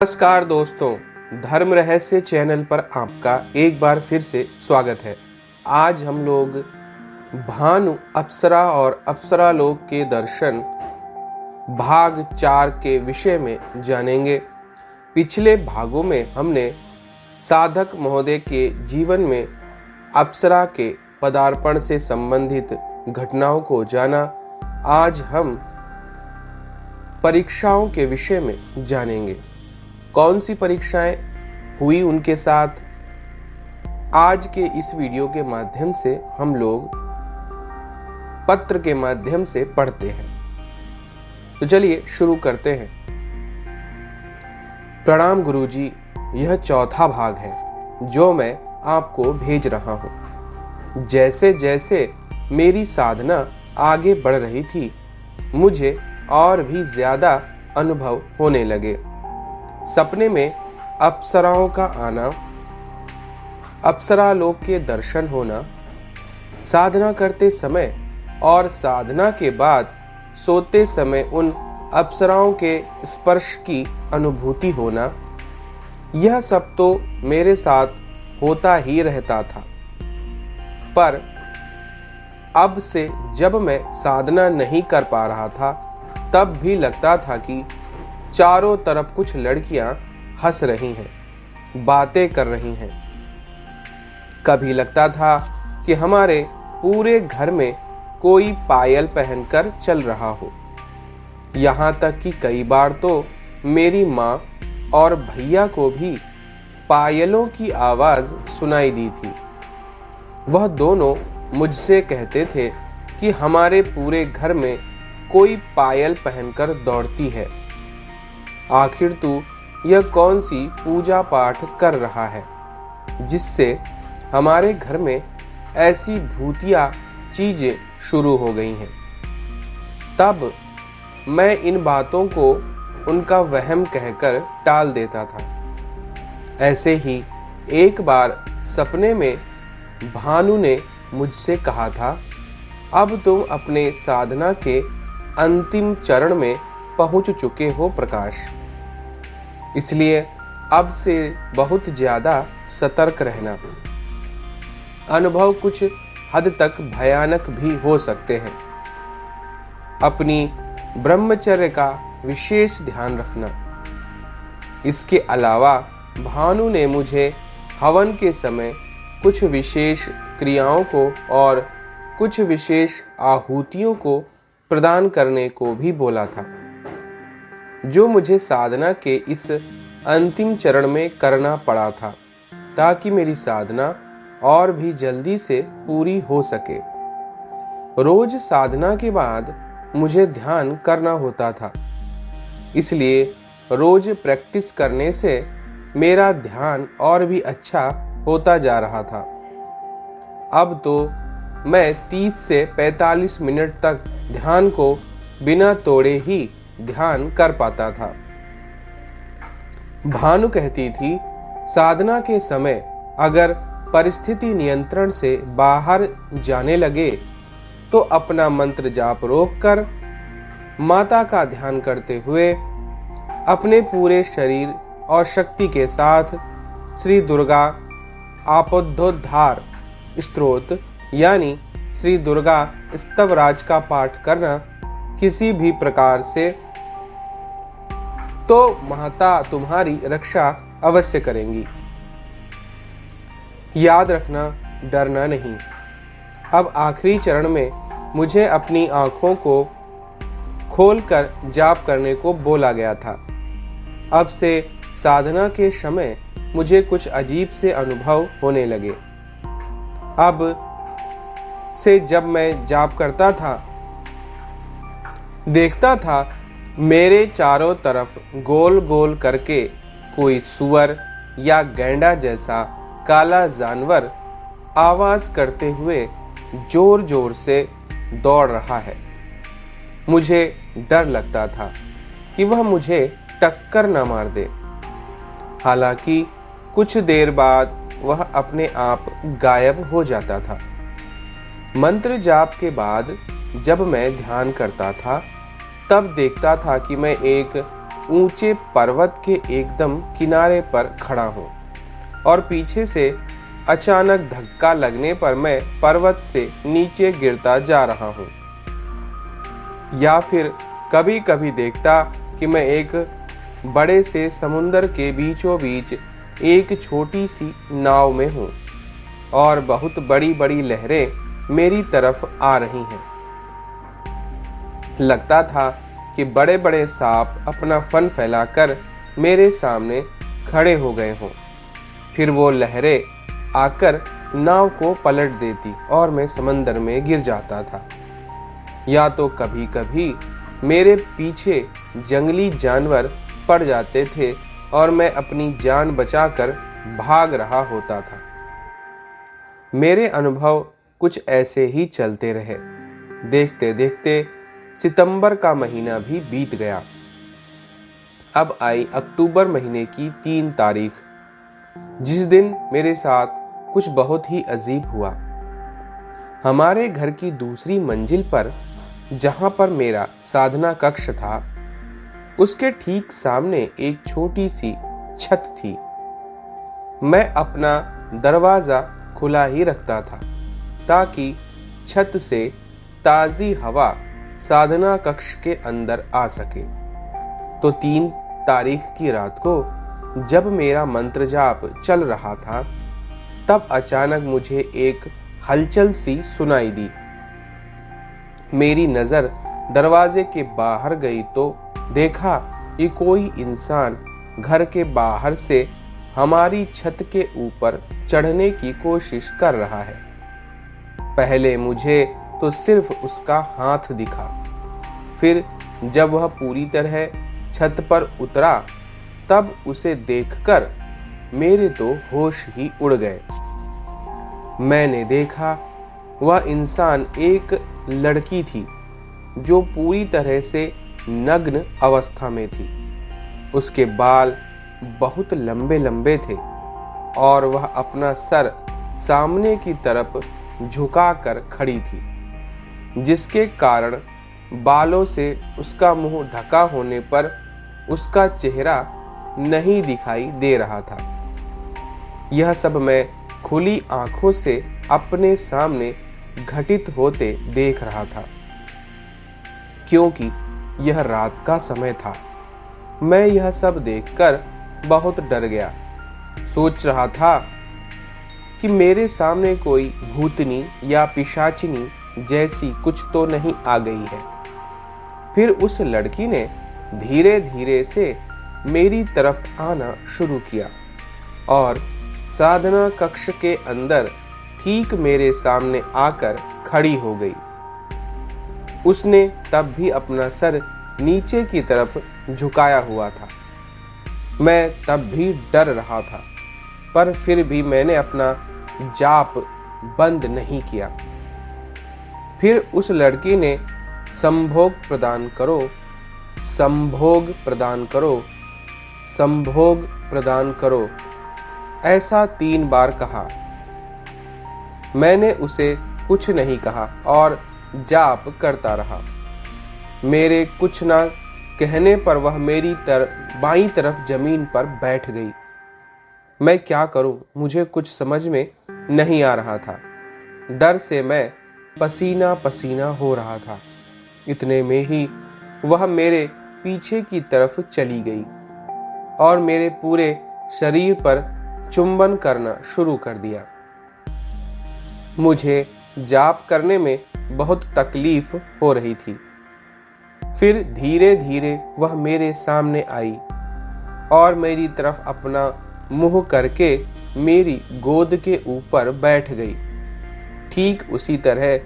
नमस्कार दोस्तों, धर्म रहस्य चैनल पर आपका एक बार फिर से स्वागत है। आज हम लोग भानु अप्सरा और अप्सरा लोक के दर्शन भाग 4 के विषय में जानेंगे। पिछले भागों में हमने साधक महोदय के जीवन में अप्सरा के पदार्पण से संबंधित घटनाओं को जाना। आज हम परीक्षाओं के विषय में जानेंगे। कौन सी परीक्षाएं हुई उनके साथ, आज के इस वीडियो के माध्यम से हम लोग पत्र के माध्यम से पढ़ते हैं। तो चलिए शुरू करते हैं। प्रणाम गुरुजी, यह चौथा भाग है जो मैं आपको भेज रहा हूं। जैसे जैसे मेरी साधना आगे बढ़ रही थी, मुझे और भी ज्यादा अनुभव होने लगे। सपने में अप्सराओं का आना, अप्सरा लोक के दर्शन होना, साधना करते समय और साधना के बाद सोते समय उन अप्सराओं के स्पर्श की अनुभूति होना, यह सब तो मेरे साथ होता ही रहता था। पर अब से जब मैं साधना नहीं कर पा रहा था, तब भी लगता था कि चारों तरफ कुछ लड़कियां हंस रही हैं, बातें कर रही हैं। कभी लगता था कि हमारे पूरे घर में कोई पायल पहनकर चल रहा हो। यहाँ तक कि कई बार तो मेरी माँ और भैया को भी पायलों की आवाज सुनाई दी थी। वह दोनों मुझसे कहते थे कि हमारे पूरे घर में कोई पायल पहनकर दौड़ती है। आखिर तू यह कौन सी पूजा पाठ कर रहा है जिससे हमारे घर में ऐसी भूतिया चीजें शुरू हो गई हैं। तब मैं इन बातों को उनका वहम कहकर टाल देता था। ऐसे ही एक बार सपने में भानु ने मुझसे कहा था, अब तुम अपने साधना के अंतिम चरण में पहुंच चुके हो प्रकाश, इसलिए अब से बहुत ज्यादा सतर्क रहना। अनुभव कुछ हद तक भयानक भी हो सकते हैं। अपनी ब्रह्मचर्य का विशेष ध्यान रखना। इसके अलावा भानु ने मुझे हवन के समय कुछ विशेष क्रियाओं को और कुछ विशेष आहुतियों को प्रदान करने को भी बोला था, जो मुझे साधना के इस अंतिम चरण में करना पड़ा था, ताकि मेरी साधना और भी जल्दी से पूरी हो सके। रोज साधना के बाद मुझे ध्यान करना होता था, इसलिए रोज प्रैक्टिस करने से मेरा ध्यान और भी अच्छा होता जा रहा था। अब तो मैं 30 से 45 मिनट तक ध्यान को बिना तोड़े ही ध्यान कर पाता था। भानु कहती थी, साधना के समय अगर परिस्थिति नियंत्रण से बाहर जाने लगे तो अपना मंत्र जाप रोककर माता का ध्यान करते हुए अपने पूरे शरीर और शक्ति के साथ श्री दुर्गा आपद्योद्धार स्तोत्र यानी श्री दुर्गा स्तवराज का पाठ करना किसी भी प्रकार से, तो माता तुम्हारी रक्षा अवश्य करेंगी। याद रखना, डरना नहीं। अब आखिरी चरण में मुझे अपनी आंखों को खोलकर जाप करने को बोला गया था। अब से साधना के समय मुझे कुछ अजीब से अनुभव होने लगे। अब से जब मैं जाप करता था, देखता था मेरे चारों तरफ गोल गोल करके कोई सुअर या गैंडा जैसा काला जानवर आवाज करते हुए जोर जोर से दौड़ रहा है। मुझे डर लगता था कि वह मुझे टक्कर न मार दे। हालांकि कुछ देर बाद वह अपने आप गायब हो जाता था। मंत्र जाप के बाद जब मैं ध्यान करता था, तब देखता था कि मैं एक ऊंचे पर्वत के एकदम किनारे पर खड़ा हूँ और पीछे से अचानक धक्का लगने पर मैं पर्वत से नीचे गिरता जा रहा हूँ। या फिर कभी कभी देखता कि मैं एक बड़े से समुंदर के बीचों बीच एक छोटी सी नाव में हूँ और बहुत बड़ी बड़ी लहरें मेरी तरफ आ रही हैं। लगता था कि बड़े बड़े सांप अपना फन फैलाकर मेरे सामने खड़े हो गए हों। फिर वो लहरें आकर नाव को पलट देती और मैं समंदर में गिर जाता था। या तो कभी कभी मेरे पीछे जंगली जानवर पड़ जाते थे और मैं अपनी जान बचाकर भाग रहा होता था। मेरे अनुभव कुछ ऐसे ही चलते रहे। देखते देखते सितंबर का महीना भी बीत गया। अब आई अक्टूबर महीने की 3 तारीख, जिस दिन मेरे साथ कुछ बहुत ही अजीब हुआ। हमारे घर की दूसरी मंजिल पर, जहां पर मेरा साधना कक्ष था, उसके ठीक सामने एक छोटी सी छत थी। मैं अपना दरवाजा खुला ही रखता था ताकि छत से ताज़ी हवा साधना कक्ष के अंदर आ सके। तो 3 तारीख की रात को जब मेरा मंत्र जाप चल रहा था, तब अचानक मुझे एक हलचल सी सुनाई दी। मेरी नज़र दरवाजे के बाहर गई तो देखा कि कोई इंसान घर के बाहर से हमारी छत के ऊपर चढ़ने की कोशिश कर रहा है। पहले मुझे तो सिर्फ उसका हाथ दिखा, फिर जब वह पूरी तरह छत पर उतरा तब उसे देखकर मेरे तो होश ही उड़ गए। मैंने देखा वह इंसान एक लड़की थी जो पूरी तरह से नग्न अवस्था में थी। उसके बाल बहुत लंबे लंबे थे और वह अपना सर सामने की तरफ झुकाकर खड़ी थी, जिसके कारण बालों से उसका मुंह ढका होने पर उसका चेहरा नहीं दिखाई दे रहा था। यह सब मैं खुली आंखों से अपने सामने घटित होते देख रहा था। क्योंकि यह रात का समय था, मैं यह सब देखकर बहुत डर गया। सोच रहा था कि मेरे सामने कोई भूतनी या पिशाचिनी जैसी कुछ तो नहीं आ गई है। फिर उस लड़की ने धीरे धीरे से मेरी तरफ आना शुरू किया और साधना कक्ष के अंदर ठीक मेरे सामने आकर खड़ी हो गई। उसने तब भी अपना सर नीचे की तरफ झुकाया हुआ था। मैं तब भी डर रहा था, पर फिर भी मैंने अपना जाप बंद नहीं किया। फिर उस लड़की ने संभोग प्रदान करो, संभोग प्रदान करो, संभोग प्रदान करो, ऐसा 3 बार कहा। मैंने उसे कुछ नहीं कहा और जाप करता रहा। मेरे कुछ ना कहने पर वह मेरी बाईं तरफ जमीन पर बैठ गई। मैं क्या करूं, मुझे कुछ समझ में नहीं आ रहा था। डर से मैं पसीना पसीना हो रहा था। इतने में ही वह मेरे पीछे की तरफ चली गई और मेरे पूरे शरीर पर चुंबन करना शुरू कर दिया। मुझे जाप करने में बहुत तकलीफ हो रही थी। फिर धीरे धीरे वह मेरे सामने आई और मेरी तरफ अपना मुंह करके मेरी गोद के ऊपर बैठ गई। ठीक उसी तरह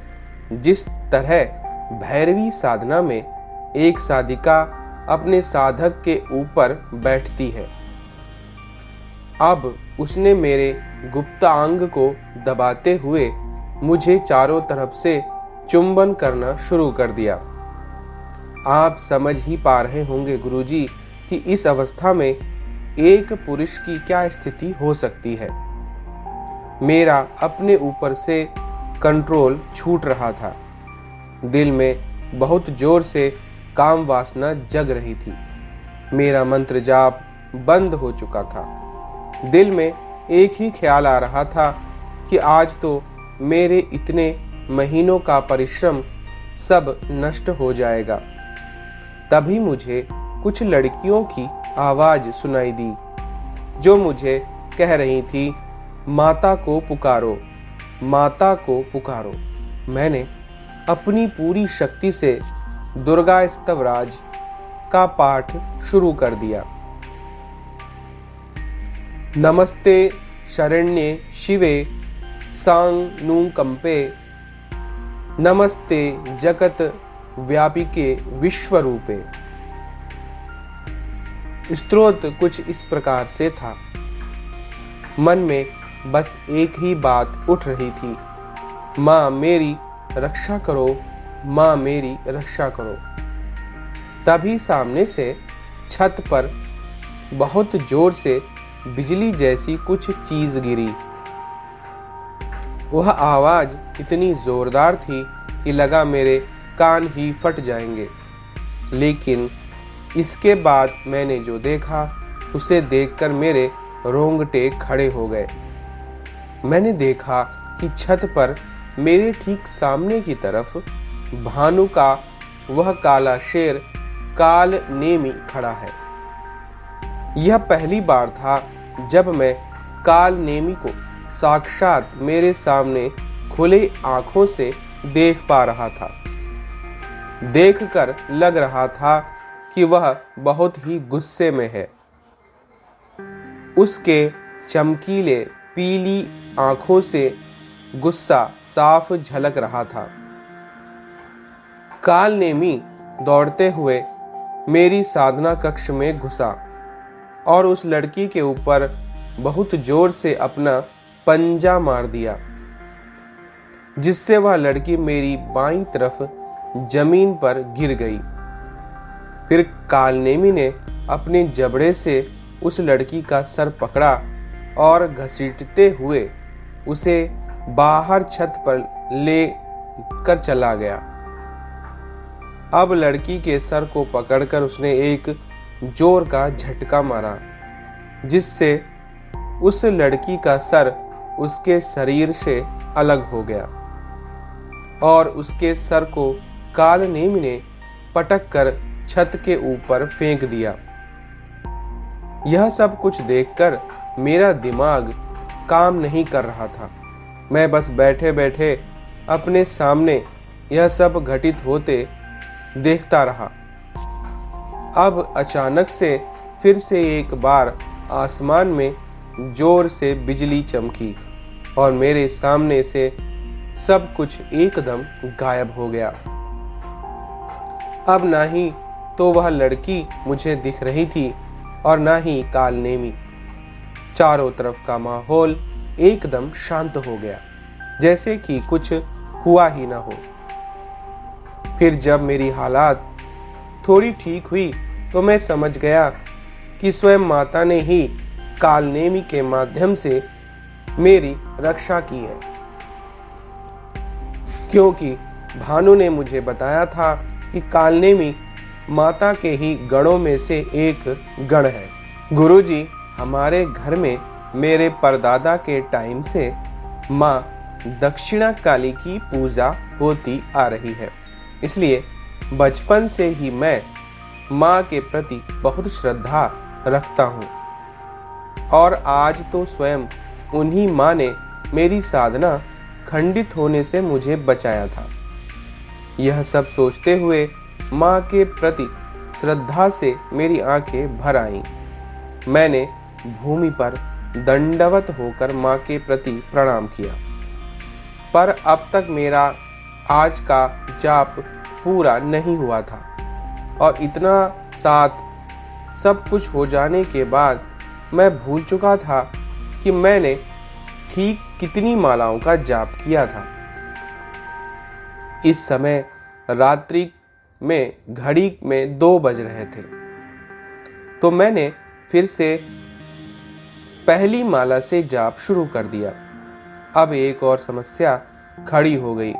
जिस तरह भैरवी साधना में एक साधिका अपने साधक के ऊपर बैठती है। अब उसने मेरे गुप्तांग को दबाते हुए मुझे चारों तरफ से चुंबन करना शुरू कर दिया। आप समझ ही पा रहे होंगे गुरुजी कि इस अवस्था में एक पुरुष की क्या स्थिति हो सकती है। मेरा अपने ऊपर से कंट्रोल छूट रहा था। दिल में बहुत जोर से काम वासना जग रही थी। मेरा मंत्र जाप बंद हो चुका था। दिल में एक ही ख्याल आ रहा था कि आज तो मेरे इतने महीनों का परिश्रम सब नष्ट हो जाएगा। तभी मुझे कुछ लड़कियों की आवाज सुनाई दी जो मुझे कह रही थी, माता को पुकारो, माता को पुकारो। मैंने अपनी पूरी शक्ति से दुर्गा स्तवराज का पाठ शुरू कर दिया। नमस्ते शरण्ये शिवे सांगनुकंपे, नमस्ते जगत व्यापिके विश्वरूपे। स्तोत्र कुछ इस प्रकार से था। मन में बस एक ही बात उठ रही थी, माँ मेरी रक्षा करो, माँ मेरी रक्षा करो। तभी सामने से छत पर बहुत जोर से बिजली जैसी कुछ चीज गिरी। वह आवाज इतनी जोरदार थी कि लगा मेरे कान ही फट जाएंगे। लेकिन इसके बाद मैंने जो देखा उसे देखकर मेरे रोंगटे खड़े हो गए। मैंने देखा कि छत पर मेरे ठीक सामने की तरफ भानु का वह काला शेर काल नेमी खड़ा है। यह पहली बार था जब मैं काल नेमी को साक्षात मेरे सामने खुले आंखों से देख पा रहा था। देखकर लग रहा था कि वह बहुत ही गुस्से में है। उसके चमकीले पीली आंखों से गुस्सा साफ झलक रहा था। काल नेमी दौड़ते हुए मेरी साधना कक्ष में घुसा और उस लड़की के ऊपर बहुत जोर से अपना पंजा मार दिया, जिससे वह लड़की मेरी बाईं तरफ जमीन पर गिर गई। फिर कालनेमी ने अपने जबड़े से उस लड़की का सर पकड़ा और घसीटते हुए उसे बाहर छत पर ले कर चला गया। अब लड़की के सर को पकड़कर उसने एक जोर का झटका मारा, जिससे उस लड़की का सर उसके शरीर से अलग हो गया और उसके सर को कालनेमी ने पटक कर छत के ऊपर फेंक दिया। यह सब कुछ देखकर मेरा दिमाग काम नहीं कर रहा था। मैं बस बैठे बैठे अपने सामने यह सब घटित होते देखता रहा। अब अचानक से फिर से एक बार आसमान में जोर से बिजली चमकी और मेरे सामने से सब कुछ एकदम गायब हो गया। अब ना ही तो वह लड़की मुझे दिख रही थी और ना ही कालनेमी। चारों तरफ का माहौल एकदम शांत हो गया, जैसे कि कुछ हुआ ही ना हो। फिर जब मेरी हालात थोड़ी ठीक हुई तो मैं समझ गया कि स्वयं माता ने ही कालनेमी के माध्यम से मेरी रक्षा की है, क्योंकि भानु ने मुझे बताया था कि कालनेमी माता के ही गणों में से एक गण है। गुरुजी, हमारे घर में मेरे परदादा के टाइम से माँ दक्षिणा काली की पूजा होती आ रही है, इसलिए बचपन से ही मैं माँ के प्रति बहुत श्रद्धा रखता हूँ और आज तो स्वयं उन्हीं माँ ने मेरी साधना खंडित होने से मुझे बचाया था। यह सब सोचते हुए माँ के प्रति श्रद्धा से मेरी आंखें भर आईं। मैंने भूमि पर दंडवत होकर माँ के प्रति प्रणाम किया, पर अब तक मेरा आज का जाप पूरा नहीं हुआ था और इतना साथ सब कुछ हो जाने के बाद मैं भूल चुका था कि मैंने ठीक कितनी मालाओं का जाप किया था। इस समय रात्रि में घड़ी में 2 बज रहे थे, तो मैंने फिर से पहली माला से जाप शुरू कर दिया। अब एक और समस्या खड़ी हो गई।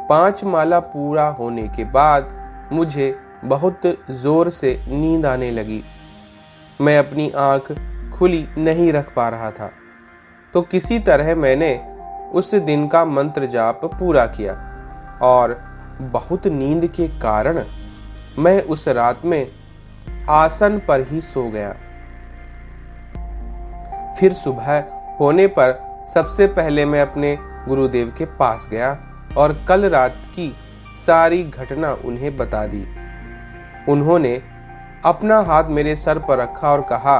5 माला पूरा होने के बाद मुझे बहुत जोर से नींद आने लगी। मैं अपनी आंख खुली नहीं रख पा रहा था, तो किसी तरह मैंने उस दिन का मंत्र जाप पूरा किया और बहुत नींद के कारण मैं उस रात में आसन पर ही सो गया। फिर सुबह होने पर सबसे पहले मैं अपने गुरुदेव के पास गया और कल रात की सारी घटना उन्हें बता दी। उन्होंने अपना हाथ मेरे सर पर रखा और कहा,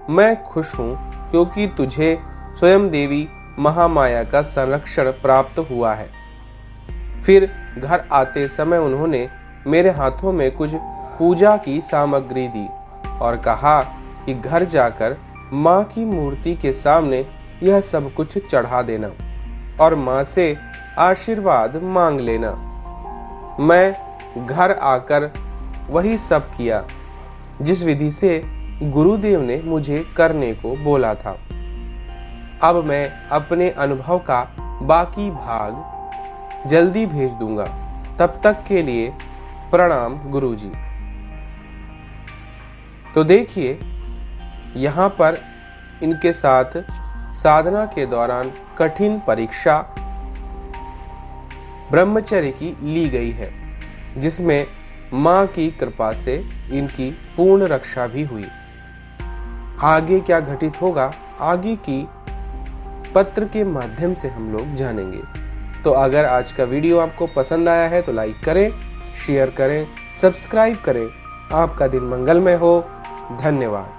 मैं खुश हूं क्योंकि तुझे स्वयं देवी महामाया का संरक्षण प्राप्त हुआ है। फिर घर आते समय उन्होंने मेरे हाथों में कुछ पूजा की सामग्री दी और कहा कि घर जाकर माँ की मूर्ति के सामने यह सब कुछ चढ़ा देना और माँ से आशीर्वाद मांग लेना। मैं घर आकर वही सब किया जिस विधि से गुरुदेव ने मुझे करने को बोला था। अब मैं अपने अनुभव का बाकी भाग जल्दी भेज दूंगा। तब तक के लिए प्रणाम गुरुजी। तो देखिए, यहाँ पर इनके साथ साधना के दौरान कठिन परीक्षा ब्रह्मचर्य की ली गई है, जिसमें माँ की कृपा से इनकी पूर्ण रक्षा भी हुई। आगे क्या घटित होगा, आगे की पत्र के माध्यम से हम लोग जानेंगे। तो अगर आज का वीडियो आपको पसंद आया है तो लाइक करें, शेयर करें, सब्सक्राइब करें। आपका दिन मंगलमय हो। धन्यवाद।